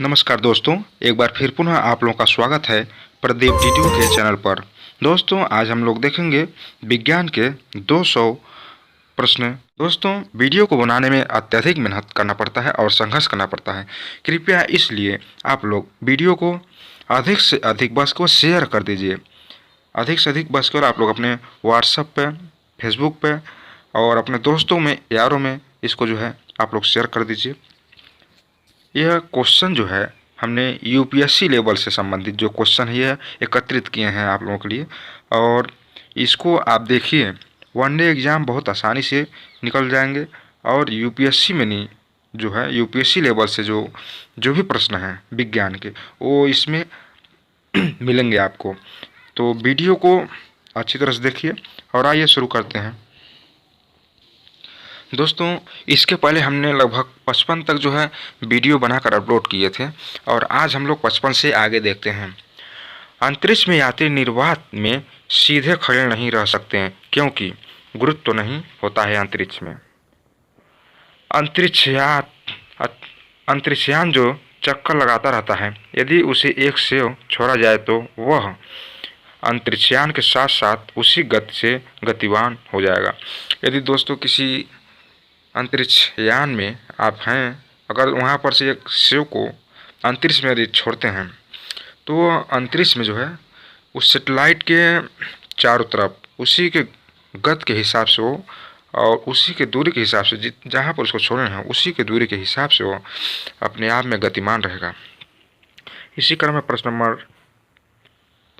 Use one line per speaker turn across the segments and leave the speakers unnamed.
नमस्कार दोस्तों, एक बार फिर पुनः आप लोगों का स्वागत है प्रदीप डीडीओ के चैनल पर। दोस्तों, आज हम लोग देखेंगे विज्ञान के 200 प्रश्न। दोस्तों, वीडियो को बनाने में अत्यधिक मेहनत करना पड़ता है और संघर्ष करना पड़ता है। कृपया इसलिए आप लोग वीडियो को अधिक से अधिक बस को शेयर कर दीजिए। अधिक से अधिक बस को आप लोग अपने व्हाट्सएप पे, फेसबुक पे और अपने दोस्तों में, यारों में इसको जो है आप लोग शेयर कर दीजिए। यह क्वेश्चन जो है हमने यूपीएससी लेवल से संबंधित जो क्वेश्चन है यह एकत्रित किए हैं आप लोगों के लिए, और इसको आप देखिए। वनडे एग्ज़ाम बहुत आसानी से निकल जाएंगे और यूपीएससी में नहीं, जो है यूपीएससी लेवल से जो जो भी प्रश्न हैं विज्ञान के, वो इसमें मिलेंगे आपको। तो वीडियो को अच्छी तरह से देखिए और आइए शुरू करते हैं। दोस्तों, इसके पहले हमने लगभग 55 तक जो है वीडियो बनाकर अपलोड किए थे, और आज हम लोग 55 से आगे देखते हैं। अंतरिक्ष में यात्री निर्वात में सीधे खड़े नहीं रह सकते हैं क्योंकि गुरुत्व तो नहीं होता है अंतरिक्ष में। अंतरिक्षयान अंतरिक्षयान जो चक्कर लगाता रहता है, यदि उसे एक सेव छोड़ा जाए तो वह अंतरिक्षयान के साथ साथ उसी गति से गतिवान हो जाएगा। यदि दोस्तों किसी अंतरिक्ष यान में आप हैं, अगर वहाँ पर से एक सेव को अंतरिक्ष में यदि छोड़ते हैं तो अंतरिक्ष में जो है उस सेटेलाइट के चारों तरफ उसी के गति के हिसाब से वो, और उसी के दूरी के हिसाब से जहाँ पर उसको छोड़ना है उसी के दूरी के हिसाब से वो अपने आप में गतिमान रहेगा। इसी क्रम में प्रश्न नंबर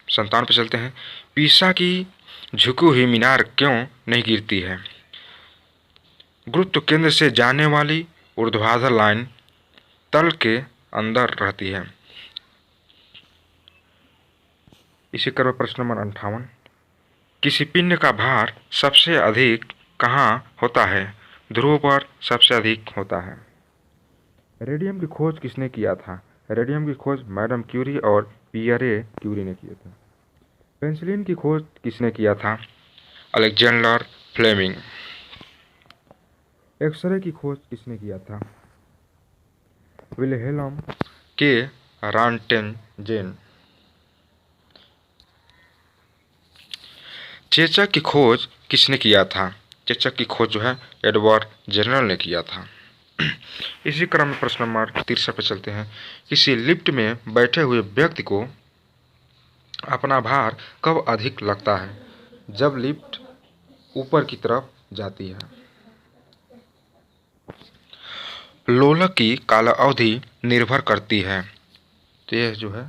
57 पे चलते हैं। पीसा की झुकी हुई मीनार क्यों नहीं गिरती है? गुरुत्व केंद्र से जाने वाली ऊर्ध्वाधर लाइन तल के अंदर रहती है। इसी क्रम में प्रश्न नंबर 58। किसी पिंड का भार सबसे अधिक कहाँ होता है? ध्रुव पर सबसे अधिक होता है। रेडियम की खोज किसने किया था? रेडियम की खोज मैडम क्यूरी और पियरे क्यूरी ने किया था। पेंसिलिन की खोज किसने किया था? Alexander Fleming. एक्सरे की खोज किसने किया था? विल्हेल्म के रॉन्टेनजेन। चेचक की खोज किसने किया था? चेचक की खोज जो है एडवर्ड जेनरल ने किया था। इसी क्रम में प्रश्न नंबर 63 पे चलते हैं। किसी लिफ्ट में बैठे हुए व्यक्ति को अपना भार कब अधिक लगता है? जब लिफ्ट ऊपर की तरफ जाती है। लोलक की काल अवधि निर्भर करती है, तो यह जो है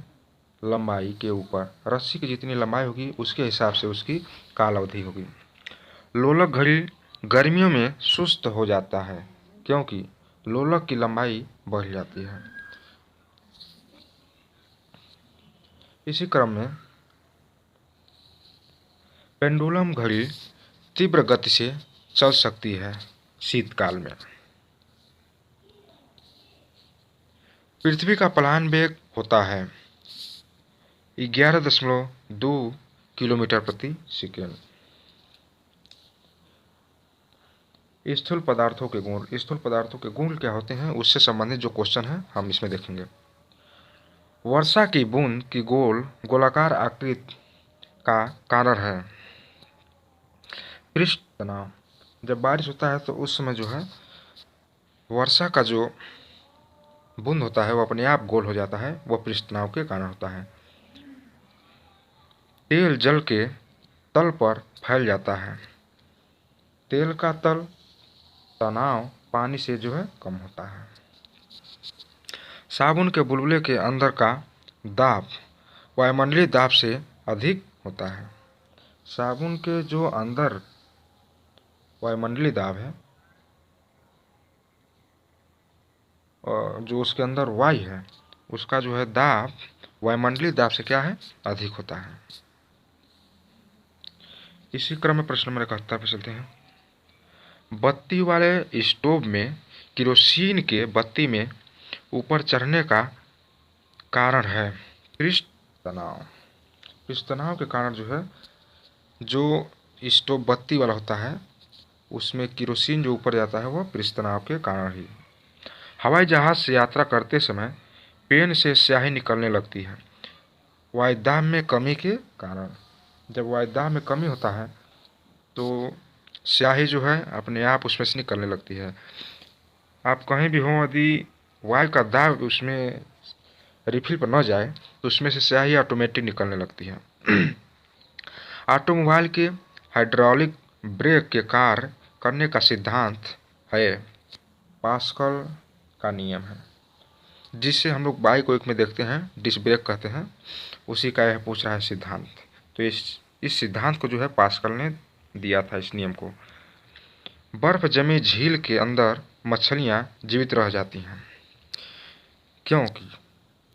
लंबाई के ऊपर, रस्सी की जितनी लंबाई होगी उसके हिसाब से उसकी काल अवधि होगी। लोलक घड़ी गर्मियों में सुस्त हो जाता है क्योंकि लोलक की लंबाई बढ़ जाती है। इसी क्रम में पेंडुलम घड़ी तीव्र गति से चल सकती है शीतकाल में। पृथ्वी का पलायन वेग होता है 11.2 किलोमीटर प्रति सेकेंड। स्थूल पदार्थों के गुण। स्थूल पदार्थों के गुण क्या होते हैं उससे संबंधित जो क्वेश्चन है हम इसमें देखेंगे। वर्षा की बूंद की गोलाकार आकृति का कारण है पृष्ठ तनाव। जब बारिश होता है तो उस समय जो है वर्षा का जो बूंद होता है वो अपने आप गोल हो जाता है, वह पृष्ठ तनाव के कारण होता है। तेल जल के तल पर फैल जाता है। तेल का तल तनाव पानी से जो है कम होता है। साबुन के बुलबुले के अंदर का दाब वायुमंडलीय दाब से अधिक होता है। साबुन के जो अंदर वायुमंडलीय दाब है और जो उसके अंदर वायु है उसका जो है दाब वायुमंडलीय दाब से क्या है, अधिक होता है। इसी क्रम में प्रश्न नंबर 71 पे चलते हैं। बत्ती वाले स्टोव में केरोसिन के बत्ती में ऊपर चढ़ने का कारण है पृष्ठ तनाव। पृष्ठ तनाव के कारण जो है जो स्टोव बत्ती वाला होता है उसमें केरोसिन जो ऊपर जाता है वह पृष्ठ तनाव के कारण ही। हवाई जहाज से यात्रा करते समय पेन से स्याही निकलने लगती है वायुदाब में कमी के कारण। जब वायुदाब में कमी होता है तो स्याही जो है अपने आप उसमें से निकलने लगती है। आप कहीं भी हो, यदि वायु का दाब उसमें रिफिल पर न जाए तो उसमें से स्याही ऑटोमेटिक निकलने लगती है। ऑटोमोबाइल के हाइड्रोलिक ब्रेक के कार्य करने का सिद्धांत है पास्कल का नियम है, जिससे हम लोग बाइक वाइक में देखते हैं डिस्क ब्रेक कहते हैं, उसी का यह पूछ रहा है सिद्धांत। तो इस सिद्धांत को जो है पास्कल ने दिया था, इस नियम को। बर्फ जमी झील के अंदर मछलियां जीवित रह जाती हैं क्योंकि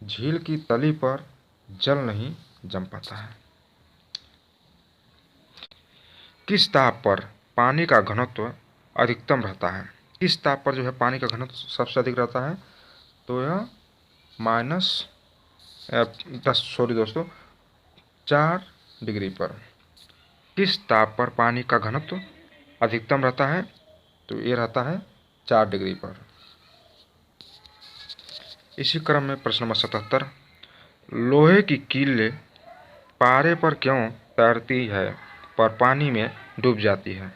झील की तली पर जल नहीं जम पाता है। किस ताप पर पानी का घनत्व अधिकतम रहता है? किस ताप पर जो है पानी का घनत्व सबसे अधिक रहता है? तो यह -4 डिग्री पर। किस ताप पर पानी का घनत्व अधिकतम रहता है? तो ये रहता है 4 डिग्री पर। इसी क्रम में प्रश्न नंबर 77, लोहे की कील पारे पर क्यों तैरती है पर पानी में डूब जाती है?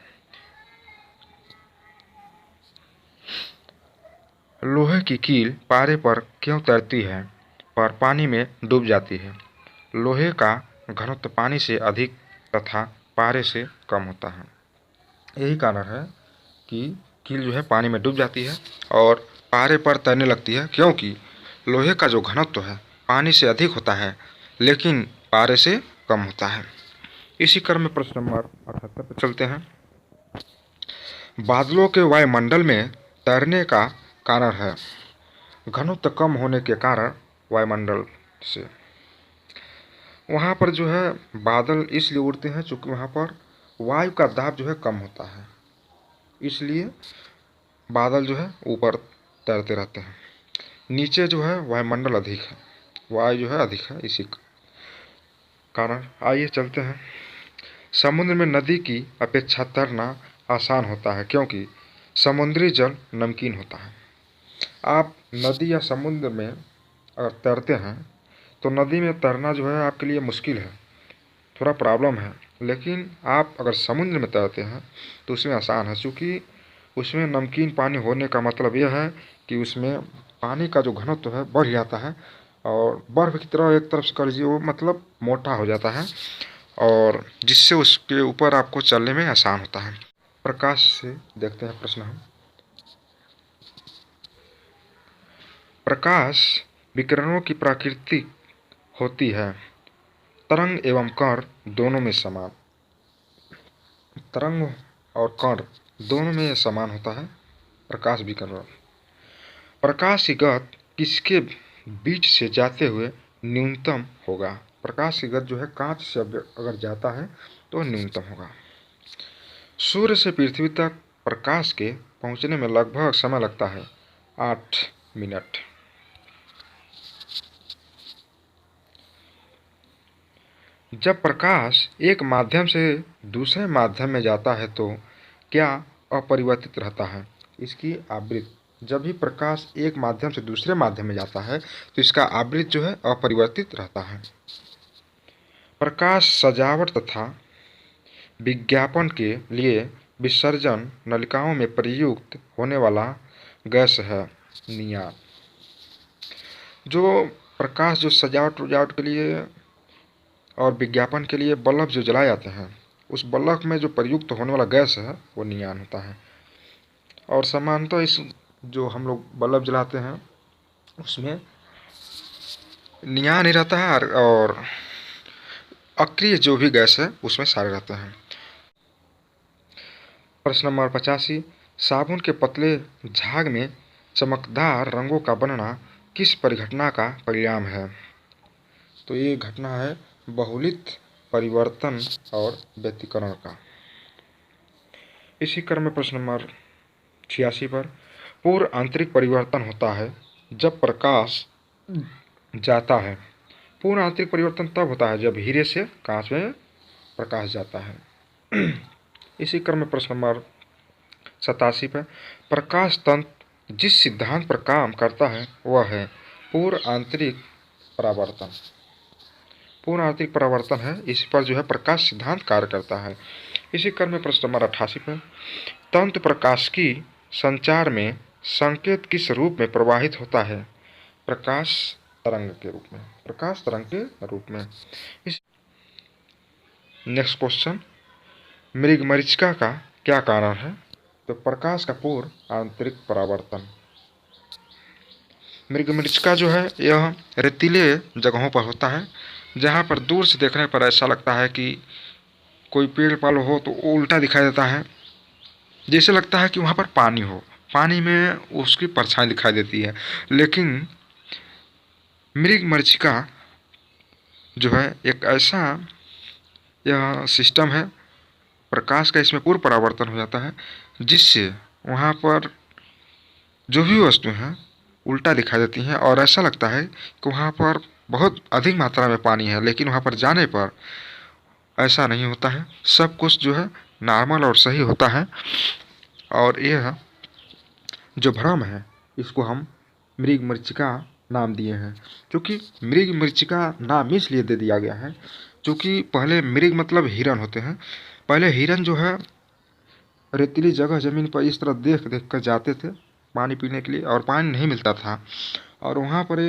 लोहे की कील पारे पर क्यों तैरती है पर पानी में डूब जाती है? लोहे का घनत्व पानी से अधिक तथा पारे से कम होता है। यही कारण है कि कील जो है पानी में डूब जाती है और पारे पर तैरने लगती है, क्योंकि लोहे का जो घनत्व है पानी से अधिक होता है लेकिन पारे से कम होता है। इसी क्रम में प्रश्न नंबर 78 पर चलते हैं। बादलों के वायुमंडल में तैरने का कारण है घनत्व कम होने के कारण वायुमंडल से। वहाँ पर जो है बादल इसलिए उड़ते हैं क्योंकि वहाँ पर वायु का दाब जो है कम होता है, इसलिए बादल जो है ऊपर तैरते रहते हैं। नीचे जो है वायुमंडल अधिक है, वायु जो है अधिक है, इसी कारण। आइए चलते हैं। समुद्र में नदी की अपेक्षा तैरना आसान होता है क्योंकि समुद्री जल नमकीन होता है। आप नदी या समुद्र में अगर तैरते हैं तो नदी में तैरना जो है आपके लिए मुश्किल है, थोड़ा प्रॉब्लम है, लेकिन आप अगर समुद्र में तैरते हैं तो उसमें आसान है, क्योंकि उसमें नमकीन पानी होने का मतलब यह है कि उसमें पानी का जो घनत्व है बढ़ जाता है और बर्फ़ की तरह एक तरफ से कर लीजिए वो मतलब मोटा हो जाता है, और जिससे उसके ऊपर आपको चलने में आसान होता है। प्रकाश से देखते हैं प्रश्न हम। प्रकाश विकिरणों की प्रकृति होती है तरंग एवं कण दोनों में समान। तरंग और कण दोनों में समान होता है प्रकाश विकिरण। प्रकाश की गति किसके बीच से जाते हुए न्यूनतम होगा? प्रकाश की गति जो है कांच से अगर जाता है तो न्यूनतम होगा। सूर्य से पृथ्वी तक प्रकाश के पहुंचने में लगभग समय लगता है 8 मिनट। जब प्रकाश एक माध्यम से दूसरे माध्यम में जाता है तो क्या अपरिवर्तित रहता है? इसकी आवृत्ति। जब भी प्रकाश एक माध्यम से दूसरे माध्यम में जाता है तो इसका आवृत्ति जो है अपरिवर्तित रहता है। प्रकाश सजावट तथा विज्ञापन के लिए विसर्जन नलिकाओं में प्रयुक्त होने वाला गैस है नियॉन। जो प्रकाश जो सजावट के लिए और विज्ञापन के लिए बल्ब जो जलाए जाते हैं, उस बल्ब में जो प्रयुक्त होने वाला गैस है वो नियॉन होता है। और सामान्यतः इस जो हम लोग बल्ब जलाते हैं उसमें नियॉन ही रहता है और अक्रिय जो भी गैस है उसमें सारे रहते हैं। प्रश्न नंबर 85, साबुन के पतले झाग में चमकदार रंगों का बनना किस परिघटना का परिणाम है? तो ये घटना है बहुलित परिवर्तन और व्यतिकरण का। इसी क्रम में प्रश्न नंबर 86 पर, पूर्ण आंतरिक परिवर्तन होता है जब प्रकाश जाता है। पूर्ण आंतरिक परिवर्तन तब होता है जब हीरे से कांच में प्रकाश जाता है। इसी क्रम में प्रश्न नंबर 87 पर, प्रकाश तंत्र जिस सिद्धांत पर काम करता है वह है पूर्ण आंतरिक परावर्तन। पूर्ण आंतरिक परावर्तन है, इस पर जो है प्रकाश सिद्धांत कार्य करता है। इसी क्रम में प्रश्न नंबर 88 पर तंतु प्रकाशिकी संचार में संकेत किस रूप में प्रवाहित होता है? प्रकाश तरंग के रूप में। प्रकाश तरंग के रूप में। इस नेक्स्ट क्वेश्चन, मृगमरीचिका का क्या कारण है? तो प्रकाश का पूर्ण आंतरिक परावर्तन। मृगमरीचिका जो है यह रेतीले जगहों पर होता है, जहाँ पर दूर से देखने पर ऐसा लगता है कि कोई पेड़ पाल हो तो उल्टा दिखाई देता है, जैसे लगता है कि वहाँ पर पानी हो, पानी में उसकी परछाई दिखाई देती है। लेकिन मृगमरीचिका जो है एक ऐसा यह सिस्टम है, प्रकाश का इसमें पूर्ण परावर्तन हो जाता है, जिससे वहाँ पर जो भी वस्तु हैं उल्टा दिखाई देती हैं और ऐसा लगता है कि वहाँ पर बहुत अधिक मात्रा में पानी है, लेकिन वहाँ पर जाने पर ऐसा नहीं होता है। सब कुछ जो है नॉर्मल और सही होता है। और यह जो भ्रम है इसको हम मृगमरीचिका नाम दिए हैं, क्योंकि मृगमरीचिका नाम इसलिए दे दिया गया है क्योंकि पहले मृग मतलब हिरन होते हैं। पहले हिरन जो है रेतीली जगह ज़मीन पर इस तरह देख देख कर जाते थे पानी पीने के लिए, और पानी नहीं मिलता था, और वहाँ पर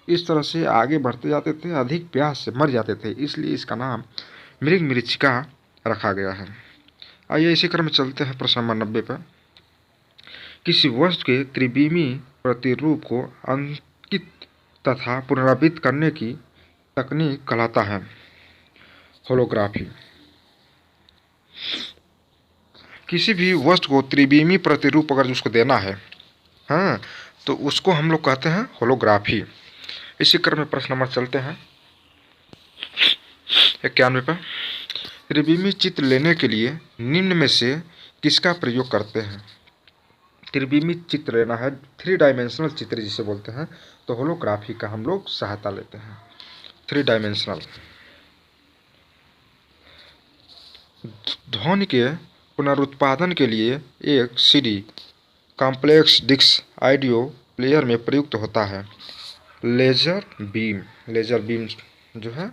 इस तरह से आगे बढ़ते जाते थे, अधिक प्यास से मर जाते थे, इसलिए इसका नाम मृगमरीचिका रखा गया है। आइए इसी क्रम में चलते हैं प्रश्न नंबर 90 पर। किसी वस्तु के त्रिविमी प्रतिरूप को अंकित तथा पुनरावृत्त करने की तकनीक कहलाता है होलोग्राफी। किसी भी वस्तु को त्रिविमी प्रतिरूप अगर उसको देना है, हाँ, तो उसको हम लोग कहते हैं होलोग्राफी। इसी क्रम में प्रश्न नंबर चलते हैं 91 पर। त्रिविमी चित्र लेने के लिए निम्न में से किसका प्रयोग करते हैं? त्रिविमी चित्र लेना है, 3 डायमेंशनल चित्र जिसे बोलते हैं, तो होलोग्राफी का हम लोग सहायता लेते हैं। 3 डायमेंशनल। ध्वनि के पुनरुत्पादन के लिए एक CD complex disc audio player में प्रयुक्त होता है लेजर बीम। लेजर बीम जो है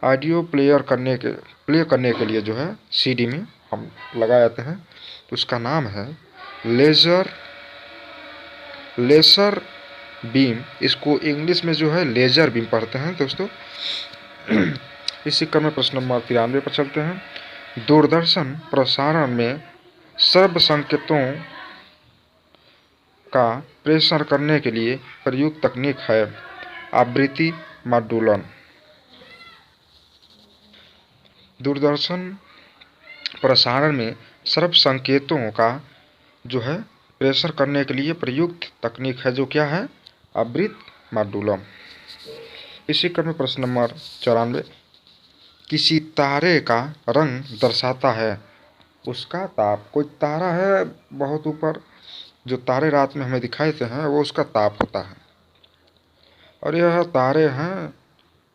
ऑडियो प्ले करने के लिए जो है सीडी में हम लगा जाते हैं, तो उसका नाम है लेजर बीम। इसको इंग्लिश में जो है लेजर बीम पढ़ते हैं दोस्तों। इसी क्रम में प्रश्न नंबर 93 पर चलते हैं। दूरदर्शन प्रसारण में सर्व संकेतों का प्रेषण करने के लिए प्रयुक्त तकनीक है आवृत्ति मॉड्यूलन। दूरदर्शन प्रसारण में सर्व संकेतों का जो है प्रेषण करने के लिए प्रयुक्त तकनीक है जो क्या है? आवृत्ति मॉड्यूलन। इसी क्रम में प्रश्न नंबर 94। किसी तारे का रंग दर्शाता है उसका ताप। कोई तारा है बहुत ऊपर, जो तारे रात में हमें दिखाई देते हैं, वो उसका ताप होता है। और यह तारे हैं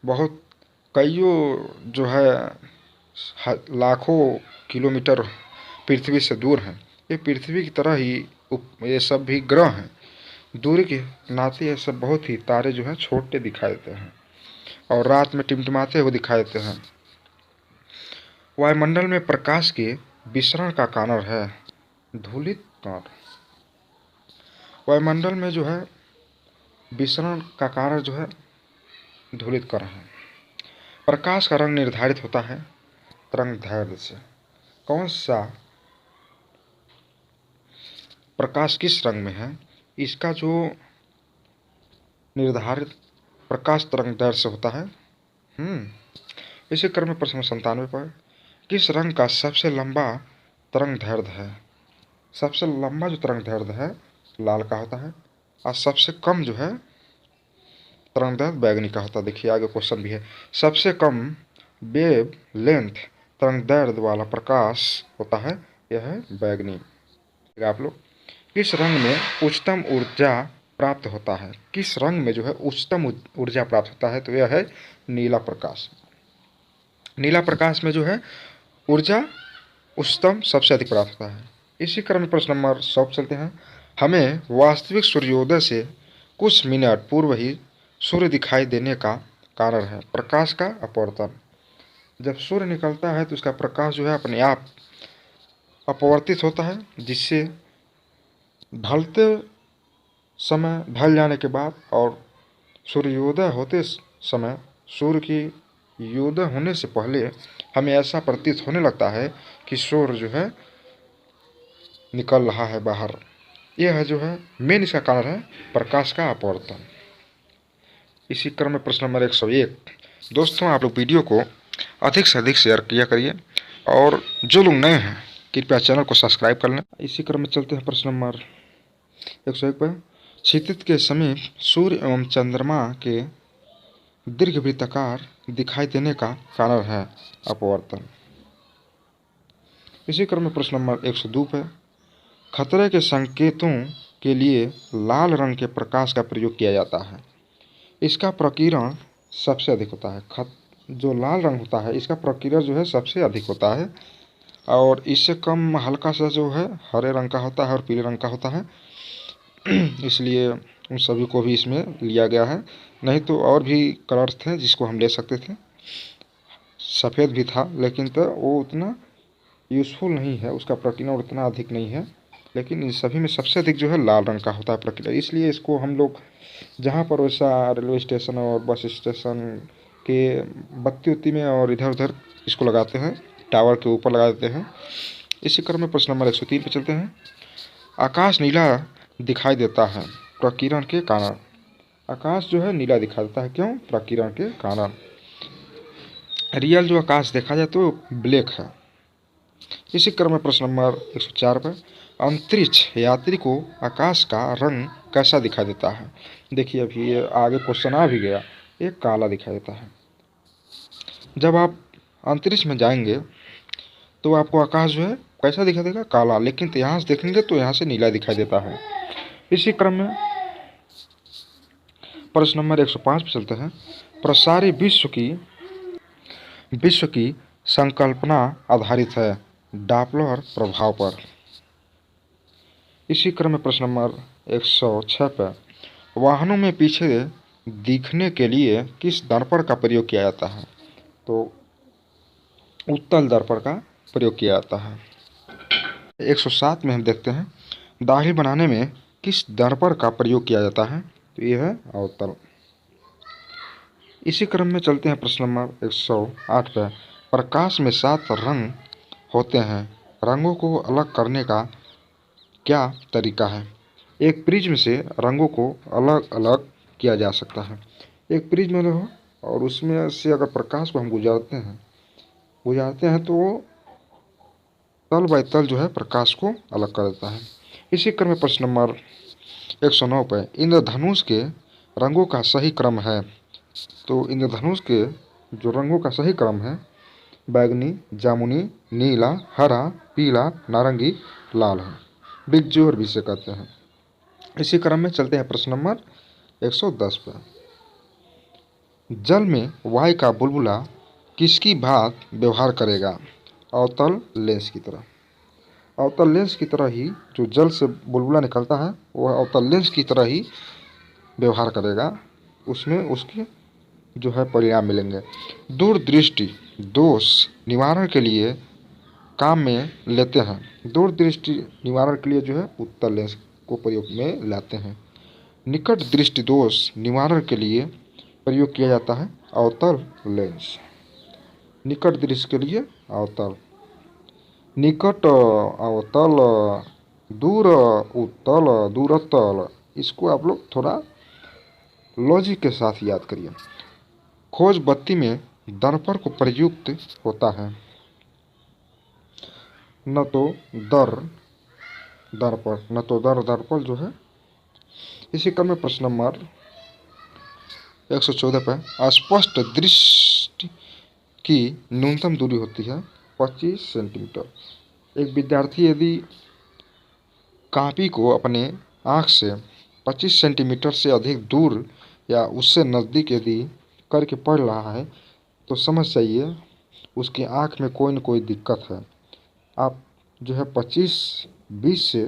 बहुत कईयों जो है लाखों किलोमीटर पृथ्वी से दूर हैं। ये पृथ्वी की तरह ही ये सब भी ग्रह हैं। दूरी के नाते ये सब बहुत ही तारे जो हैं छोटे दिखाई देते हैं और रात में टिमटिमाते हुए दिखाई देते हैं। वायुमंडल में प्रकाश के विसरण का कारण है धूलित कण। वायुमंडल में जो है विसरण का कारण जो है धूलित कण है। प्रकाश का रंग निर्धारित होता है तरंगदैर्घ्य से। कौन सा प्रकाश किस रंग में है, इसका जो निर्धारित प्रकाश तरंगदैर्घ्य से होता है। इसी क्रम में प्रश्न 97 पर। किस रंग का सबसे लंबा तरंगदैर्घ्य है? सबसे लंबा जो तरंगदैर्घ्य है लाल का होता है, और सबसे कम जो है तरंगदैर्घ्य बैगनी का होता है। देखिए आगे क्वेश्चन भी है। सबसे कम वेव लेंथ तरंगदैर्घ्य वाला प्रकाश होता है, यह है बैगनी। आप लोग किस रंग में उच्चतम ऊर्जा प्राप्त होता है? किस रंग में जो है उच्चतम ऊर्जा प्राप्त होता है, तो यह है नीला प्रकाश। नीला प्रकाश में जो है ऊर्जा उच्चतम सबसे अधिक प्राप्त होता है। इसी क्रम में प्रश्न नंबर 100 चलते हैं। हमें वास्तविक सूर्योदय से कुछ मिनट पूर्व ही सूर्य दिखाई देने का कारण है। प्रकाश का अपवर्तन, जब सूर्य निकलता है तो उसका प्रकाश जो है अपने आप अपवर्तित होता है, जिससे ढलते समय, ढल जाने के बाद और सूर्योदय होते समय, सूर्य की योदय होने से पहले हमें ऐसा प्रतीत होने लगता है कि सूर्य जो है निकल रहा है बाहर। यह है जो है मेन इसका कारण है प्रकाश का अपवर्तन। इसी क्रम में प्रश्न नंबर 101। दोस्तों, आप लोग वीडियो को अधिक से अधिक शेयर किया करिए और जो लोग नए हैं कृपया चैनल को सब्सक्राइब कर लें। इसी क्रम में चलते हैं प्रश्न नंबर 101 पर। क्षितिज के समीप सूर्य एवं चंद्रमा के दीर्घवृत्ताकार दिखाई देने का कारण है अपवर्तन। इसी क्रम में प्रश्न नंबर 102 पर। खतरे के संकेतों के लिए लाल रंग के प्रकाश का प्रयोग किया जाता है। इसका प्रकीर्णन सबसे अधिक होता है। जो लाल रंग होता है इसका प्रकीर्णन जो है सबसे अधिक होता है और इससे कम हल्का सा जो है हरे रंग का होता है और पीले रंग का होता है। इसलिए उन सभी को भी इसमें लिया गया है। नहीं तो और भी कलर्स थे जिसको हम ले सकते थे, सफ़ेद भी था, लेकिन तो वो उतना यूज़फुल नहीं है, उसका प्रकीर्णन उतना अधिक नहीं है। लेकिन इन सभी में सबसे अधिक जो है लाल रंग का होता है प्रकीर्णन। इसलिए इसको हम लोग जहाँ पर वैसा रेलवे स्टेशन और बस स्टेशन के बत्ती उत्ती में और इधर उधर इसको लगाते हैं, टावर के ऊपर लगा देते हैं। इसी क्रम में प्रश्न नंबर 103 पे चलते हैं। आकाश नीला दिखाई देता है प्रकीर्णन के कारण। आकाश जो है नीला दिखाई देता है, क्यों? प्रकीर्णन के कारण। रियल जो आकाश देखा जाए तो ब्लैक है। इसी क्रम में प्रश्न नंबर 104 पर। अंतरिक्ष यात्री को आकाश का रंग कैसा दिखाई देता है? देखिए अभी ये आगे क्वेश्चन आ भी गया, ये काला दिखाई देता है। जब आप अंतरिक्ष में जाएंगे तो आपको आकाश जो है कैसा दिखाई देगा? काला। लेकिन यहाँ से देखेंगे तो यहाँ से नीला दिखाई देता है। इसी क्रम में प्रश्न नंबर 105 पे चलते हैं। प्रसारी विश्व की संकल्पना आधारित है डॉपलर प्रभाव पर। इसी क्रम में प्रश्न नंबर 106 पर। वाहनों में पीछे दिखने के लिए किस दर्पण का प्रयोग किया जाता है? तो उत्तल दर्पण का प्रयोग किया जाता है। 107 में हम देखते हैं दाढ़ी बनाने में किस दर्पण का प्रयोग किया जाता है? तो यह है अवतल। इसी क्रम में चलते हैं प्रश्न नंबर 108 पर। प्रकाश में 7 रंग होते हैं, रंगों को अलग करने का क्या तरीका है? एक प्रिज्म से रंगों को अलग अलग किया जा सकता है। एक प्रिज्म हो और उसमें से अगर प्रकाश को हम गुजारते हैं तो वो तल बाय तल जो है प्रकाश को अलग कर देता है। इसी क्रम में प्रश्न नंबर 109 पर। इंद्रधनुष के रंगों का सही क्रम है? तो इंद्रधनुष के जो रंगों का सही क्रम है बैगनी, जामुनी, नीला, हरा, पीला, नारंगी, लाल है। बिगजोर भी से कहते हैं। इसी क्रम में चलते हैं प्रश्न नंबर 110 पर। जल में वायु का बुलबुला किसकी भांत व्यवहार करेगा? अवतल लेंस की तरह। अवतल लेंस की तरह ही जो जल से बुलबुला निकलता है वह अवतल लेंस की तरह ही व्यवहार करेगा, उसमें उसके जो है परिणाम मिलेंगे। दूरदृष्टि दोष निवारण के लिए काम में लेते हैं। दूरदृष्टि निवारण के लिए जो है उत्तल लेंस को प्रयोग में लाते हैं। निकट दृष्टि दोष निवारण के लिए प्रयोग किया जाता है अवतल लेंस। निकट दृष्टि के लिए अवतल, निकट अवतल, दूर उत्तल, दूरतल, इसको आप लोग थोड़ा लॉजिक के साथ याद करिए। खोज बत्ती में दर्पण को प्रयुक्त होता है, न तो दर्पण जो है। इसी क्रम में प्रश्न नंबर 114 पर। स्पष्ट दृष्टि की न्यूनतम दूरी होती है 25 सेंटीमीटर। एक विद्यार्थी यदि कॉपी को अपने आँख से 25 सेंटीमीटर से अधिक दूर या उससे नज़दीक यदि करके पढ़ रहा है तो समझ जाइए उसकी आँख में कोई न कोई दिक्कत है। आप जो है 25-20 से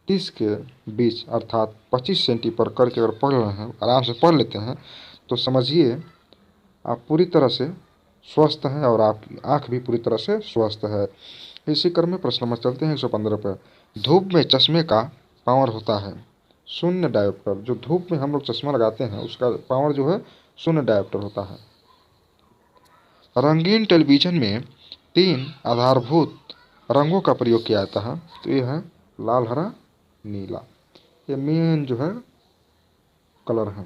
30 के बीच अर्थात 25 सेंटी पर करके अगर पढ़ रहे हैं, आराम से पढ़ लेते हैं, तो समझिए आप पूरी तरह से स्वस्थ हैं और आपकी आँख भी पूरी तरह से स्वस्थ है। इसी क्रम में प्रश्न नंबर चलते हैं 115 पर। धूप में चश्मे का पावर होता है शून्य डायोप्टर। जो धूप में हम लोग चश्मा लगाते हैं उसका पावर जो है शून्य डायोप्टर होता है। रंगीन टेलीविजन में 3 आधारभूत रंगों का प्रयोग किया जाता है, तो ये है लाल, हरा, नीला। ये मेन जो है कलर है।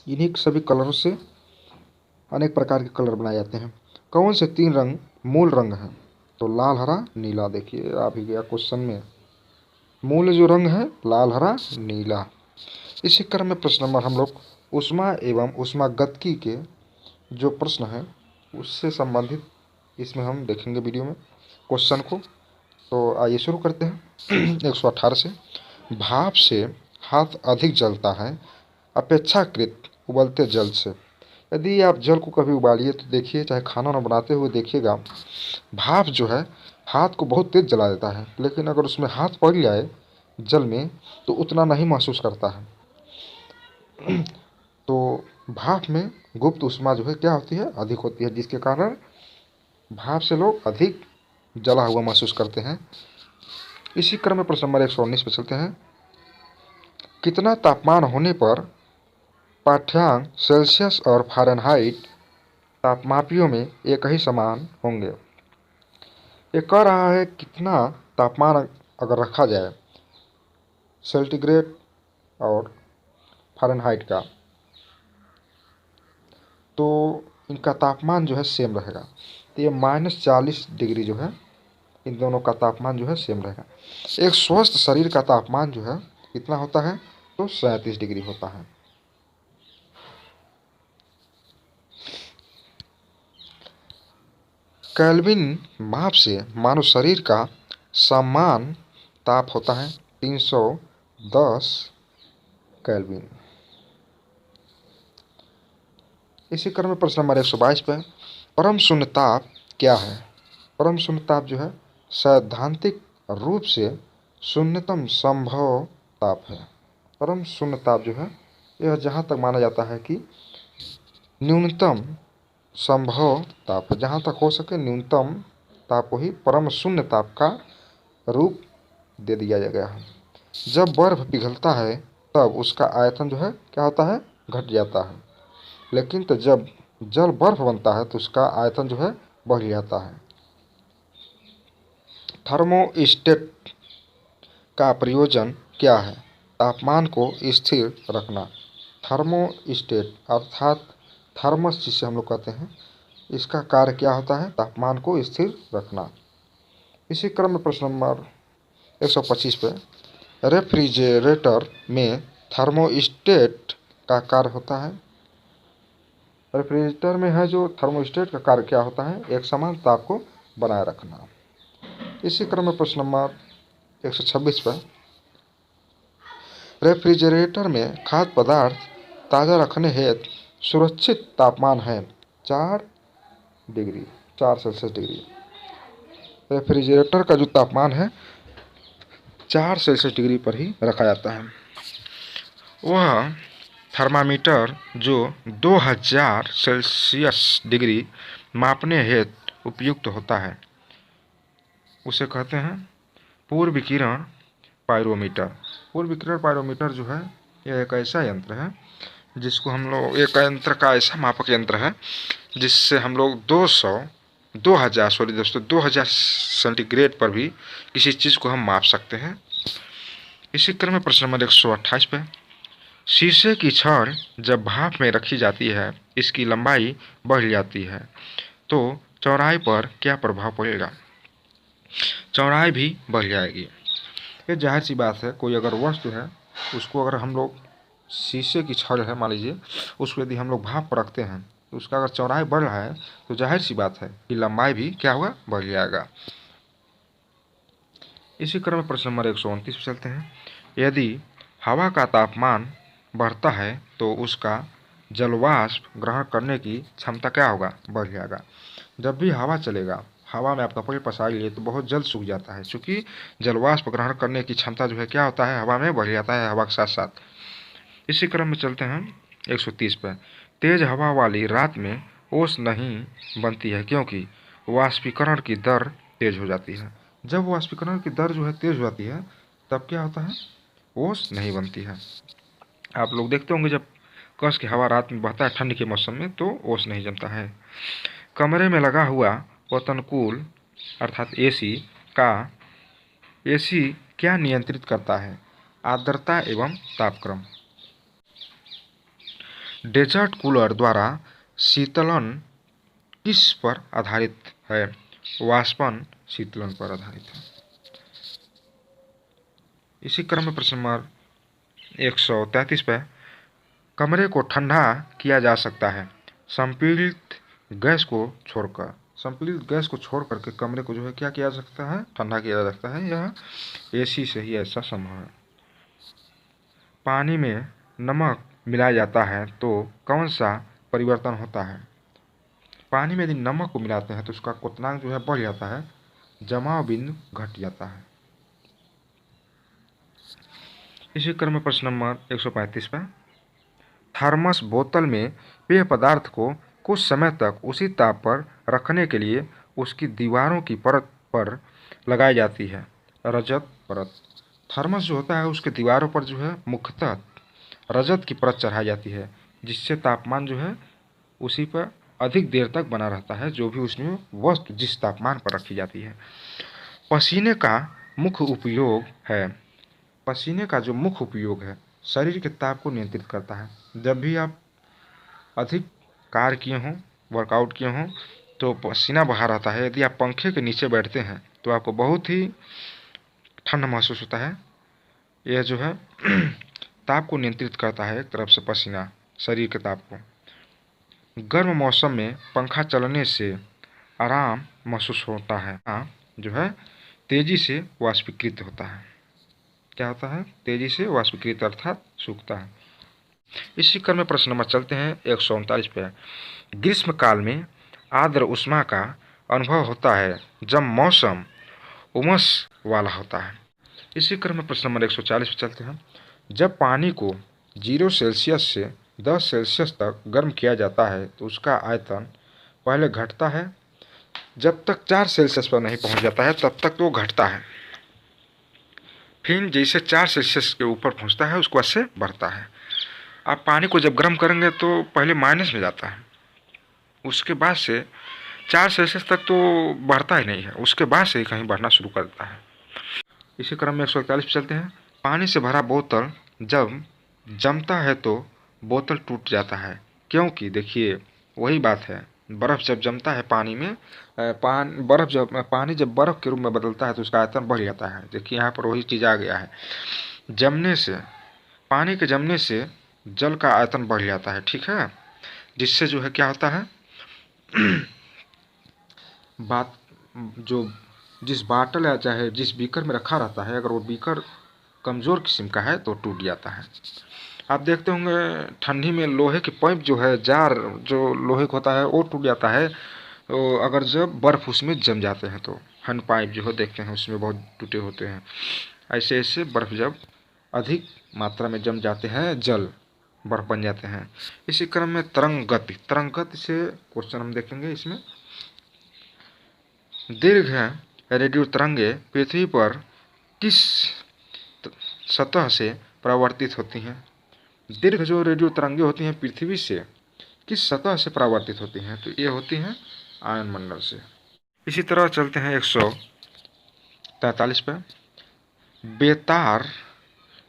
इन्हीं सभी कलरों से अनेक प्रकार के कलर बनाए जाते हैं। कौन से 3 रंग मूल रंग हैं? तो लाल, हरा, नीला। देखिए आ भी गया क्वेश्चन में। मूल जो रंग है लाल, हरा, नीला। इसी क्रम में प्रश्न नंबर हम लोग ऊष्मा एवं ऊष्मागतिकी के जो प्रश्न है उससे संबंधित इसमें हम देखेंगे वीडियो में क्वेश्चन को। तो आइए शुरू करते हैं 118 से। भाप से हाथ अधिक जलता है अपेक्षाकृत उबलते जल से। यदि आप जल को कभी उबालिए तो देखिए, चाहे खाना ना बनाते हुए देखिएगा, भाप जो है हाथ को बहुत तेज जला देता है, लेकिन अगर उसमें हाथ पड़ जाए जल में तो उतना नहीं महसूस करता है। तो भाप में गुप्त ऊष्मा जो है क्या होती है? अधिक होती है, जिसके कारण भाप से लोग अधिक जला हुआ महसूस करते हैं। इसी क्रम में प्रश्न नंबर 119 पर चलते हैं। कितना तापमान होने पर पाठ्यांक सेल्सियस और फ़ारेनहाइट तापमापियों में एक ही समान होंगे? ये कह रहा है कितना तापमान अगर रखा जाए सेंटीग्रेड और फ़ारेनहाइट का, तो इनका तापमान जो है सेम रहेगा। तो ये -40 डिग्री जो है इन दोनों का तापमान जो है सेम रहेगा। एक स्वस्थ शरीर का तापमान जो है कितना होता है? तो 37 डिग्री होता है। केल्विन माप से मानव शरीर का समान ताप होता है 310 केल्विन। इसी क्रम में प्रश्न नंबर 122 पे परम शून्य ताप क्या है? परम शून्य ताप जो है सैद्धांतिक रूप से शून्यतम संभव ताप है। परम शून्य ताप जो है यह जहाँ तक माना जाता है कि न्यूनतम संभव ताप है, जहाँ तक हो सके न्यूनतम ताप को ही परम शून्य ताप का रूप दे दिया गया है। जब बर्फ पिघलता है तब उसका आयतन जो है क्या होता है? घट जाता है, लेकिन तो जब जल बर्फ बनता है तो उसका आयतन जो है बढ़ जाता है। थर्मोस्टेट का प्रयोजन क्या है? तापमान को स्थिर रखना। थर्मोस्टेट अर्थात थर्मस जिसे हम लोग कहते हैं, इसका कार्य क्या होता है? तापमान को स्थिर रखना। इसी क्रम में प्रश्न नंबर 125 पे रेफ्रिजरेटर में थर्मोस्टेट का कार्य होता है। रेफ्रिजरेटर में है जो थर्मोस्टेट का कार्य क्या होता है? एक समान ताप को बनाए रखना। इसी क्रम में प्रश्न नंबर 126 पर रेफ्रिजरेटर में खाद्य पदार्थ ताज़ा रखने हेतु सुरक्षित तापमान है 4 डिग्री 4 सेल्सियस डिग्री। रेफ्रिजरेटर का जो तापमान है 4 सेल्सियस डिग्री पर ही रखा जाता है। वह थर्मामीटर जो 2000 सेल्सियस डिग्री मापने हेतु उपयुक्त होता है उसे कहते हैं पूर्व विकिरण पायरोमीटर। पूर्व विकिरण पायरोमीटर जो है यह एक ऐसा यंत्र है जिसको हम लोग, एक यंत्र का ऐसा मापक यंत्र है जिससे हम लोग 2000 सेंटीग्रेड पर भी किसी चीज़ को हम माप सकते हैं। इसी क्रम में प्रश्न नंबर 128 पे शीशे की छड़ जब भाप में रखी जाती है इसकी लंबाई बढ़ जाती है, तो चौड़ाई पर क्या प्रभाव पड़ेगा? चौड़ाई भी बढ़ जाएगी। ये जाहिर सी बात है, कोई अगर वस्तु है उसको अगर हम लोग शीशे की छड़ है मान लीजिए, उसको यदि हम लोग भाप पर रखते हैं तो उसका अगर चौड़ाई बढ़ रहा है तो जाहिर सी बात है कि लंबाई भी क्या होगा? बढ़ जाएगा। इसी क्रम में प्रश्न नंबर 129 पे चलते हैं। यदि हवा का तापमान बढ़ता है तो उसका जलवाष्प ग्रहण करने की क्षमता क्या होगा? बढ़ जाएगा। जब भी हवा चलेगा, हवा में आप कपड़े पसार लिए तो बहुत जल्द सूख जाता है, क्योंकि जलवाष्प ग्रहण करने की क्षमता जो है क्या होता है, हवा में बढ़ जाता है हवा के साथ साथ। इसी क्रम में चलते हैं 130 पर। तेज हवा वाली रात में ओस नहीं बनती है क्योंकि वाष्पीकरण की दर तेज हो जाती है। जब वाष्पीकरण की दर जो है तेज हो जाती है तब क्या होता है, ओस नहीं बनती है। आप लोग देखते होंगे जब कस की हवा रात में बहता है ठंड के मौसम में तो ओस नहीं जमता है। कमरे में लगा हुआ वातानुकूल अर्थात का एसी क्या नियंत्रित करता है, आर्द्रता एवं तापक्रम। डेजर्ट कूलर द्वारा शीतलन किस पर आधारित है, वाष्पन शीतलन पर आधारित है। इसी क्रम में प्रश्न नंबर 133 पे, कमरे को ठंडा किया जा सकता है संपीड़ित गैस को छोड़कर। संपीड़ित गैस को छोड़ करके कमरे को जो है क्या किया जा सकता है, ठंडा किया जा सकता है। यह एसी से ही ऐसा संभव है। पानी में नमक मिलाया जाता है तो कौन सा परिवर्तन होता है। पानी में यदि नमक को मिलाते हैं तो उसका क्वथनांक जो है बढ़ जाता है, जमाव बिंदु घट जाता है। इसी क्रम में प्रश्न नंबर 135 पर, थर्मस बोतल में पेय पदार्थ को कुछ समय तक उसी ताप पर रखने के लिए उसकी दीवारों की परत पर लगाई जाती है रजत परत। थर्मस जो होता है उसके दीवारों पर जो है मुख्यतः रजत की परत चढ़ाई जाती है, जिससे तापमान जो है उसी पर अधिक देर तक बना रहता है, जो भी उसमें वस्तु जिस तापमान पर रखी जाती है। पसीने का मुख्य उपयोग है, पसीने का जो मुख्य उपयोग है शरीर के ताप को नियंत्रित करता है। जब भी आप अधिक कार्य किए हों, वर्कआउट किए हों तो पसीना बहा रहता है। यदि आप पंखे के नीचे बैठते हैं तो आपको बहुत ही ठंड महसूस होता है। यह जो है ताप को नियंत्रित करता है एक तरफ से पसीना शरीर के ताप को। गर्म मौसम में पंखा चलने से आराम महसूस होता है, जो है तेजी से वाष्पीकृत होता है। क्या होता है, तेजी से वाष्पीकृत अर्थात सूखता है। इसी क्रम में प्रश्न नंबर चलते हैं 139 पे। ग्रीष्म काल में आर्द्र उष्मा का अनुभव होता है जब मौसम उमस वाला होता है। इसी क्रम में प्रश्न नंबर 140 पे चलते हैं। जब पानी को 0 सेल्सियस से 10 सेल्सियस तक गर्म किया जाता है तो उसका आयतन पहले घटता है, जब तक 4 सेल्सियस पर नहीं पहुंच जाता है तब तक वो घटता है। फिर जैसे 4 सेल्सियस के ऊपर पहुंचता है उसके बाद से बढ़ता है। आप पानी को जब गर्म करेंगे तो पहले माइनस में जाता है, उसके बाद से 4 सेल्सियस तक तो बढ़ता ही नहीं है, उसके बाद से ही कहीं बढ़ना शुरू कर देता है। इसी क्रम में 141 पे चलते हैं। पानी से भरा बोतल जब जमता है तो बोतल टूट जाता है, क्योंकि देखिए वही बात है, बर्फ़ जब जमता है पानी में, पानी जब बर्फ़ के रूप में बदलता है तो उसका आयतन बढ़ जाता है। देखिए यहाँ पर वही चीज़ आ गया है, जमने से, पानी के जमने से जल का आयतन बढ़ जाता है, ठीक है, जिससे जो है क्या होता है बात जो जिस बाटल या चाहे जिस बीकर में रखा रहता है, अगर वो बीकर कमज़ोर किस्म का है तो टूट जाता है। आप देखते होंगे ठंडी में लोहे की पाइप जो है, जार जो लोहे का होता है वो टूट जाता है, तो अगर जब बर्फ़ उसमें जम जाते हैं तो हैंड पाइप जो है देखते हैं उसमें बहुत टूटे होते हैं। ऐसे ऐसे बर्फ़ जब अधिक मात्रा में जम जाते हैं जल बर्फ़ बन जाते हैं। इसी क्रम में तरंग गति से क्वेश्चन हम देखेंगे। इसमें दीर्घ रेडियो तरंगे पृथ्वी पर किस सतह से परावर्तित होती हैं। दीर्घ जो रेडियो तरंगे होती हैं पृथ्वी से किस सतह से परावर्तित होती हैं, तो ये होती हैं आयनमंडल से। इसी तरह चलते हैं 143 पे। बेतार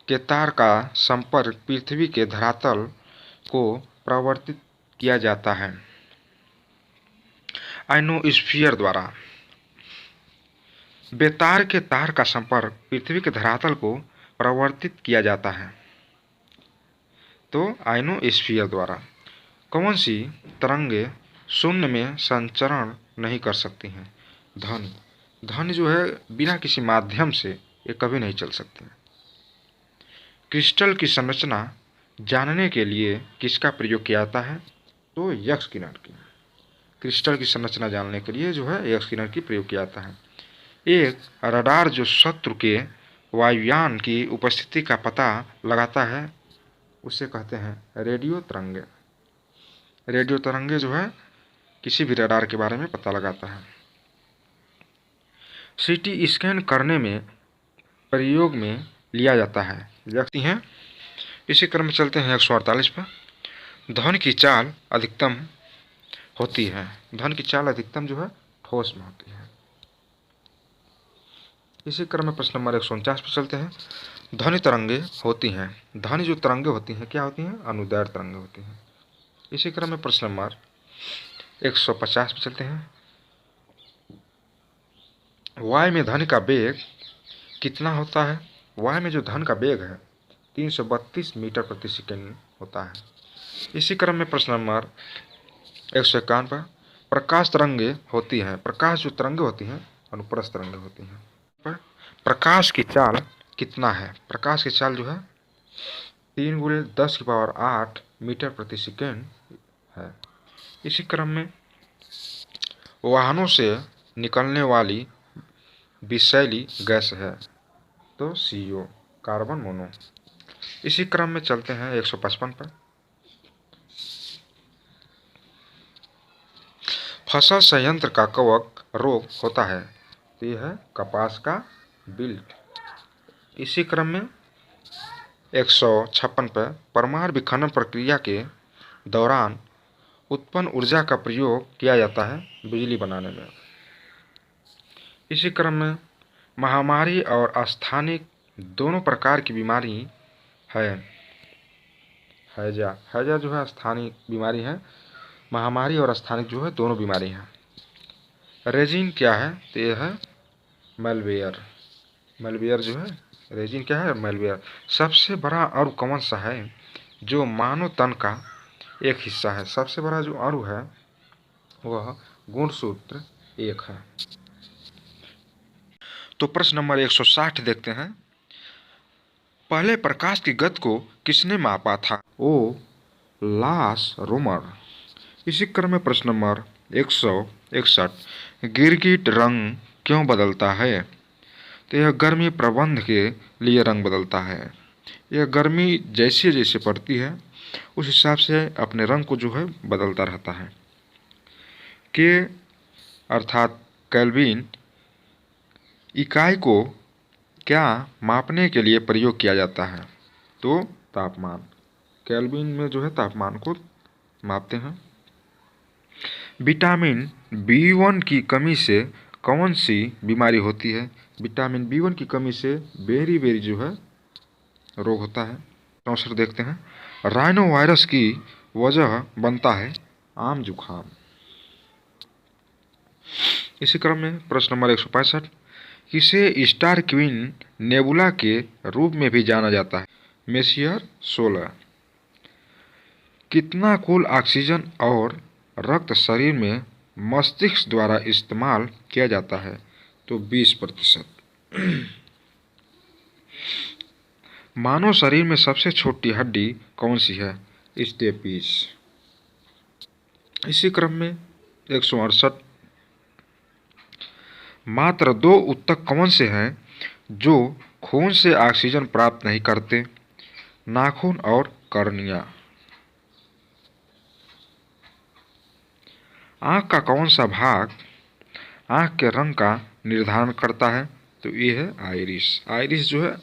के तार का संपर्क पृथ्वी के धरातल को परावर्तित किया जाता है आयनोस्फीयर द्वारा। बेतार के तार का संपर्क पृथ्वी के धरातल को परावर्तित किया जाता है तो आयनोस्फीयर द्वारा। कौन सी तरंगे शून्य में संचरण नहीं कर सकती हैं। ध्वनि, ध्वनि जो है बिना किसी माध्यम से ये कभी नहीं चल सकती। क्रिस्टल की संरचना जानने के लिए किसका प्रयोग किया जाता है, तो यक्स किरण की। क्रिस्टल की संरचना जानने के लिए जो है एक्स किरण की प्रयोग किया जाता है। एक रडार जो शत्रु के वायुयान की उपस्थिति का पता लगाता है उसे कहते हैं रेडियो तरंगे। रेडियो तरंगे जो है किसी भी रडार के बारे में पता लगाता है। सीटी स्कैन करने में प्रयोग में लिया जाता है व्यक्ति हैं। इसी क्रम में चलते हैं 148 पर। ध्वनि की चाल अधिकतम होती है। ध्वनि की चाल अधिकतम जो है ठोस में होती है। इसी क्रम में प्रश्न नंबर 149 पर चलते हैं। ध्वनि तरंगे होती हैं। ध्वनि जो तरंगे होती हैं क्या होती हैं? अनुदैर्घ्य तरंगे होती हैं। इसी क्रम में प्रश्न नंबर 150 पर चलते हैं। वायु में ध्वनि का वेग कितना होता है? वायु में जो ध्वनि का वेग है 332 मीटर प्रति सेकंड होता है। इसी क्रम में प्रश्न नंबर 151 पर। प्रकाश तरंगे होती हैं। प्रकाश जो तरंगे होती हैं अनुप्रस्थ तरंगे होती हैं। पर प्रकाश की चाल कितना है? प्रकाश की चाल जो है 3 × 10⁸ मीटर प्रति सेकंड है। इसी क्रम में वाहनों से निकलने वाली विषैली गैस है तो CO कार्बन मोनो। इसी क्रम में चलते हैं 155 पर। फसल संयंत्र का कवक रोग होता है तो यह है कपास का विल्ट। इसी क्रम में 156 पर। परमाणु विखंडन प्रक्रिया के दौरान उत्पन्न ऊर्जा का प्रयोग किया जाता है बिजली बनाने में। इसी क्रम में महामारी और स्थानिक दोनों प्रकार की बीमारी है। हैजा जो है स्थानिक बीमारी है। महामारी और स्थानिक जो है दोनों बीमारी हैं। रेजिन क्या है? तो यह है मैलवेयर। मैलवेयर जो है रेजिन क्या है? मैलवेयर। सबसे बड़ा अणु कौन सा है जो मानव तन का एक हिस्सा है? सबसे बड़ा जो अणु है वह गुणसूत्र 1 है। तो प्रश्न नंबर 160 देखते हैं। पहले प्रकाश की गति को किसने मापा था? ओ लास रोमर। इसी क्रम में प्रश्न नंबर 161। गिरगिट रंग क्यों बदलता है? तो यह गर्मी प्रबंध के लिए रंग बदलता है। यह गर्मी जैसे जैसे पड़ती है उस हिसाब से अपने रंग को जो है बदलता रहता है। के अर्थात केल्विन इकाई को क्या मापने के लिए प्रयोग किया जाता है? तो तापमान। केल्विन में जो है तापमान को मापते हैं। विटामिन B1 की कमी से कौन सी बीमारी होती है? विटामिन B1 की कमी से बेरी जो है रोग होता है। अवसर देखते हैं। राइनो वायरस की वजह बनता है आम जुखाम। इसी क्रम में प्रश्न नंबर 165। किसे स्टार क्वीन नेबुला के रूप में भी जाना जाता है? मेसियर 16। कितना कुल ऑक्सीजन और रक्त शरीर में मस्तिष्क द्वारा इस्तेमाल किया जाता है? तो 20%। मानव शरीर में सबसे छोटी हड्डी कौन सी है? स्टेपीस। इसी क्रम में 168। मात्र 2 ऊतक कौन से हैं जो खून से ऑक्सीजन प्राप्त नहीं करते? नाखून और कर्निया। आँख का कौन सा भाग आँख के रंग का निर्धारण करता है? तो ये है आइरिस। आइरिस जो है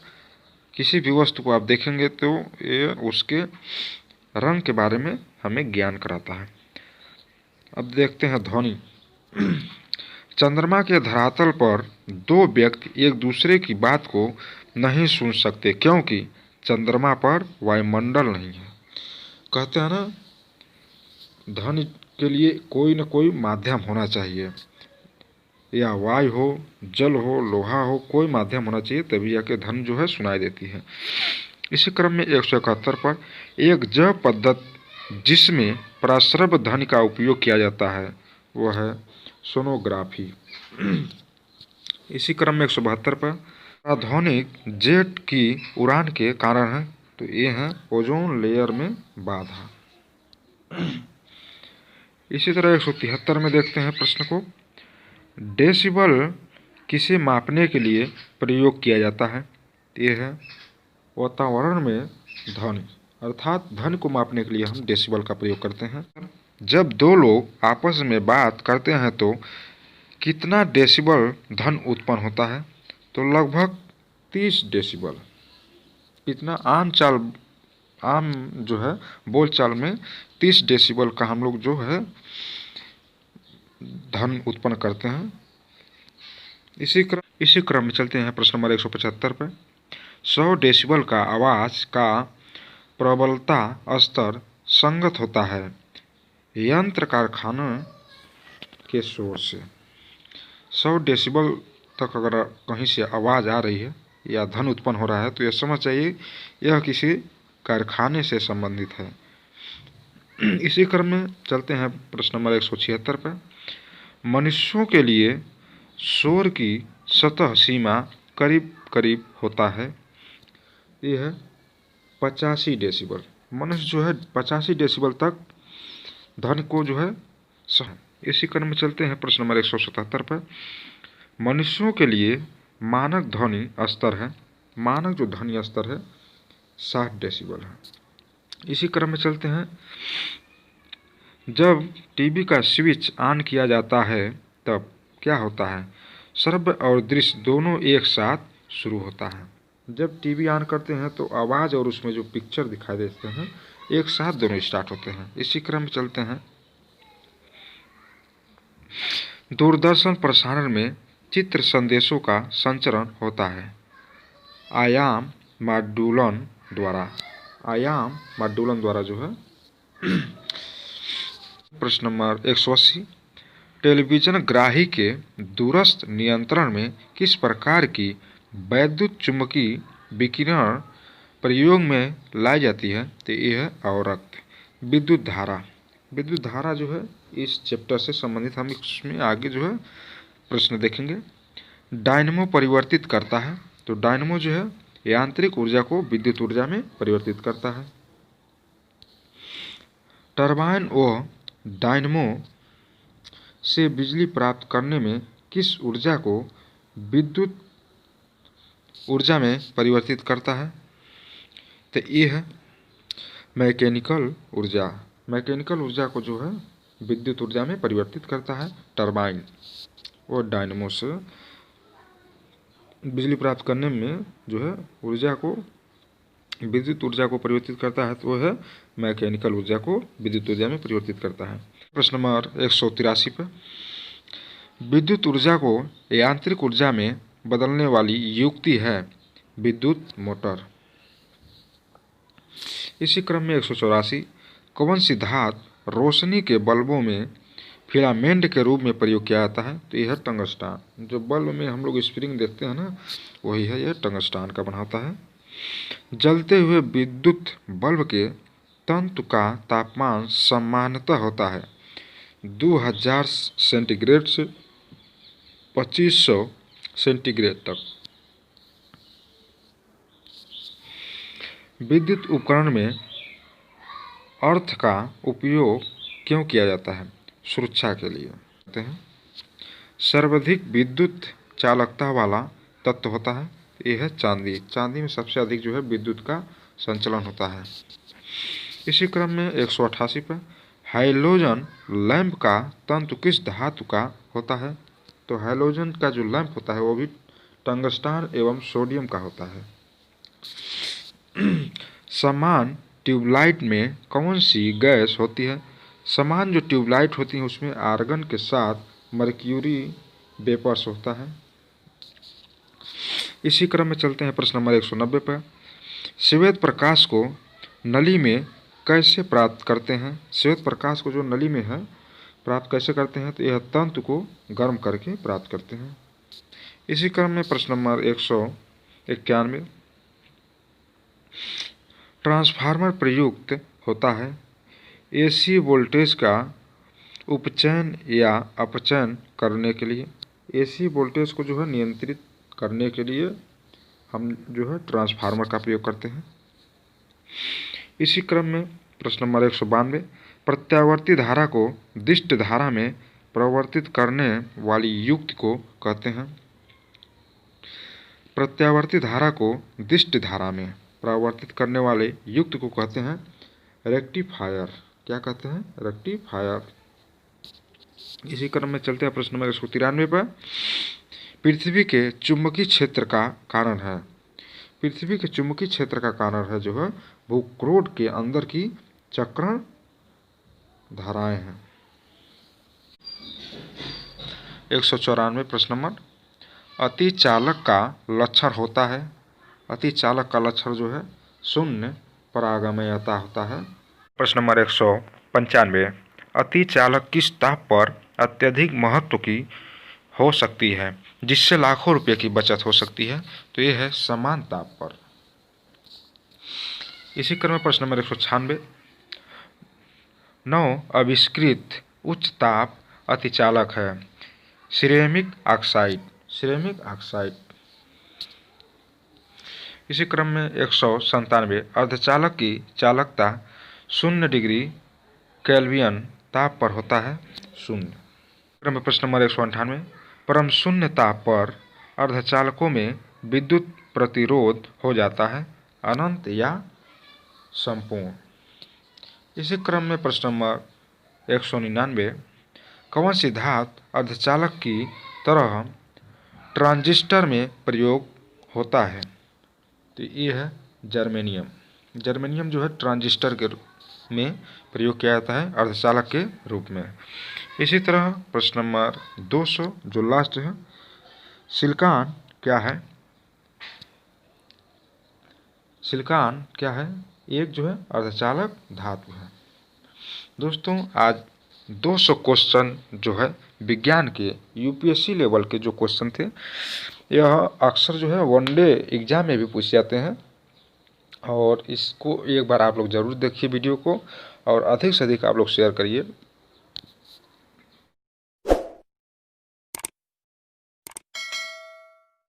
किसी भी वस्तु को आप देखेंगे तो ये उसके रंग के बारे में हमें ज्ञान कराता है। अब देखते हैं ध्वनि। चंद्रमा के धरातल पर 2 व्यक्ति एक दूसरे की बात को नहीं सुन सकते क्योंकि चंद्रमा पर वायुमंडल नहीं है। कहते हैं ना ध्वनि के लिए कोई न कोई माध्यम होना चाहिए, या वायु हो, जल हो, लोहा हो, कोई माध्यम होना चाहिए तभी जाके ध्वनि जो है सुनाई देती है। इसी क्रम में 171 पर। एक जैव पद्धति जिसमें प्रस्रव ध्वनि का उपयोग किया जाता है वह है सोनोग्राफी। इसी क्रम में 172 पर। आधुनिक जेट की उड़ान के कारण है तो ये है ओजोन लेयर में बाधा। इसी तरह 173 में देखते हैं प्रश्न को, डेसिबल किसे मापने के लिए प्रयोग किया जाता है? ये है वातावरण में ध्वनि, अर्थात ध्वनि को मापने के लिए हम डेसिबल का प्रयोग करते हैं। जब दो लोग आपस में बात करते हैं तो कितना डेसिबल ध्वनि उत्पन्न होता है? तो लगभग 30 डेसिबल। कितना आम जो है बोलचाल में 30 डेसिबल का हम लोग जो है ध्वनि उत्पन्न करते हैं। इसी क्रम में चलते हैं प्रश्न नंबर 175 पर। 100 डेसिबल का आवाज का प्रबलता स्तर संगत होता है यंत्र कारखाना के शोर से। 100 डेसिबल तक अगर कहीं से आवाज़ आ रही है या ध्वनि उत्पन्न हो रहा है तो यह समझ चाहिए यह किसी कारखाने से संबंधित है। इसी क्रम में चलते हैं प्रश्न नंबर 176 पर। मनुष्यों के लिए शोर की सतह सीमा करीब करीब होता है, यह है 85 डेसिबल। मनुष्य जो है 85 डेसिबल तक ध्वनि को जो है सह। इसी क्रम में चलते हैं प्रश्न नंबर 177 पर। मनुष्यों के लिए मानक ध्वनि स्तर है, मानक जो ध्वनि स्तर है 60 डेसिबल है। इसी क्रम में चलते हैं, जब टीवी का स्विच ऑन किया जाता है तब क्या होता है? श्रव्य और दृश्य दोनों एक साथ शुरू होता है। जब टीवी ऑन करते हैं तो आवाज़ और उसमें जो पिक्चर दिखाई देते हैं एक साथ दोनों स्टार्ट होते हैं। इसी क्रम में चलते हैं, दूरदर्शन प्रसारण में चित्र संदेशों का संचरण होता है आयाम मॉड्यूलन द्वारा जो है। प्रश्न नंबर 180, टेलीविजन ग्राही के दूरस्थ नियंत्रण में किस प्रकार की वैद्युत चुंबकीय विकिरण प्रयोग में लाई जाती है? तो यह है अवरक्त विद्युत धारा। विद्युत धारा जो है इस चैप्टर से संबंधित हम इसमें आगे जो है प्रश्न देखेंगे। डायनमो परिवर्तित करता है, तो डायनमो जो है यांत्रिक ऊर्जा को विद्युत ऊर्जा में परिवर्तित करता है। टरबाइन व डायनमो से बिजली प्राप्त करने में किस ऊर्जा को विद्युत ऊर्जा में परिवर्तित करता है? तो ये है मैकेनिकल ऊर्जा। मैकेनिकल ऊर्जा को जो है विद्युत ऊर्जा में परिवर्तित करता है टरबाइन और डायनमो से बिजली प्राप्त करने में जो है ऊर्जा को विद्युत ऊर्जा को परिवर्तित करता है, तो वह है मैकेनिकल ऊर्जा को विद्युत ऊर्जा में परिवर्तित करता है। प्रश्न नंबर 183 पर, विद्युत ऊर्जा को यांत्रिक ऊर्जा में बदलने वाली युक्ति है विद्युत मोटर। इसी क्रम में 184, कौन सी धातु रोशनी के बल्बों में फिलामेंट के रूप में प्रयोग किया जाता है? तो यह है टंगस्टन। जो बल्ब में हम लोग स्प्रिंग देखते हैं ना, वही है, यह टंगस्टन का बना होता है। जलते हुए विद्युत बल्ब के तंतु का तापमान सामान्यतः होता है 2000 सेंटीग्रेड से 2500 सेंटीग्रेड तक। विद्युत उपकरण में अर्थ का उपयोग क्यों किया जाता है? सुरक्षा के लिए कहते हैं। सर्वाधिक विद्युत चालकता वाला तत्व होता है, यह है चांदी। चांदी में सबसे अधिक जो है विद्युत का संचलन होता है। इसी क्रम में 188 पर, हैलोजन लैंप का तंतु किस धातु का होता है? तो हैलोजन का जो लैंप होता है वो भी टंगस्टन एवं सोडियम का होता है। समान ट्यूबलाइट में कौन सी गैस होती है? समान जो ट्यूबलाइट होती है उसमें आर्गन के साथ मर्क्यूरी वेपर्स होता है। इसी क्रम में चलते हैं प्रश्न नंबर 190 पर, श्वेत प्रकाश को नली में कैसे प्राप्त करते हैं? श्वेत प्रकाश को जो नली में है प्राप्त कैसे करते हैं? तो यह तंतु को गर्म करके प्राप्त करते हैं। इसी क्रम में प्रश्न नंबर 191, ट्रांसफार्मर प्रयुक्त होता है एसी वोल्टेज का उपचयन या अपचयन करने के लिए। एसी वोल्टेज को जो है नियंत्रित करने के लिए हम जो है ट्रांसफार्मर का प्रयोग करते हैं। इसी क्रम में प्रश्न नंबर 192, प्रत्यावर्ती धारा को दिष्ट धारा में परिवर्तित करने वाली युक्ति को कहते हैं। प्रत्यावर्ती धारा को दिष्ट धारा में परिवर्तित करने वाले युक्ति को कहते हैं रेक्टिफायर। क्या कहते हैं? रेक्टिफायर। इसी क्रम में चलते हैं प्रश्न नंबर 193 पर। पृथ्वी के चुंबकीय क्षेत्र का कारण है। पृथ्वी के चुंबकीय क्षेत्र का कारण है जो है भूक्रोड के अंदर की चक्रण धाराएं हैं। 194 प्रश्न नंबर। अतिचालक का लक्षण होता है। अतिचालक का लक्षण जो है शून्य परागम्यता होता है। प्रश्न नंबर 195। अतिचालक किस ताप पर अत्यधिक महत्व की हो सकती है जिससे लाखों रुपए की बचत हो सकती है? तो ये है समान ताप पर। इसी क्रम में प्रश्न नंबर 196। 9 आविष्कृत उच्च ताप अतिचालक है। Ceramic oxide. Ceramic oxide. इसी क्रम में 197। अर्धचालक की चालकता 0 डिग्री केल्विन ताप पर होता है। 0। क्रम में प्रश्न नंबर 198। परम शून्य ताप पर अर्धचालकों में विद्युत प्रतिरोध हो जाता है अनंत या संपूर्ण। इसी क्रम में प्रश्न नंबर 199। कौन सी धातु अर्धचालक की तरह ट्रांजिस्टर में प्रयोग होता है? तो ये है जर्मेनियम। जर्मेनियम जो है ट्रांजिस्टर के में प्रयोग किया जाता है अर्धचालक के रूप में। इसी तरह प्रश्न नंबर 200 जो लास्ट है, सिलिकॉन क्या है? सिलिकॉन क्या है? एक जो है अर्धचालक धातु है। दोस्तों आज 200 क्वेश्चन जो है विज्ञान के यूपीएससी लेवल के जो क्वेश्चन थे, यह अक्सर जो है वनडे एग्जाम में भी पूछे जाते हैं और इसको एक बार आप लोग ज़रूर देखिए वीडियो को और अधिक से अधिक आप लोग शेयर करिए।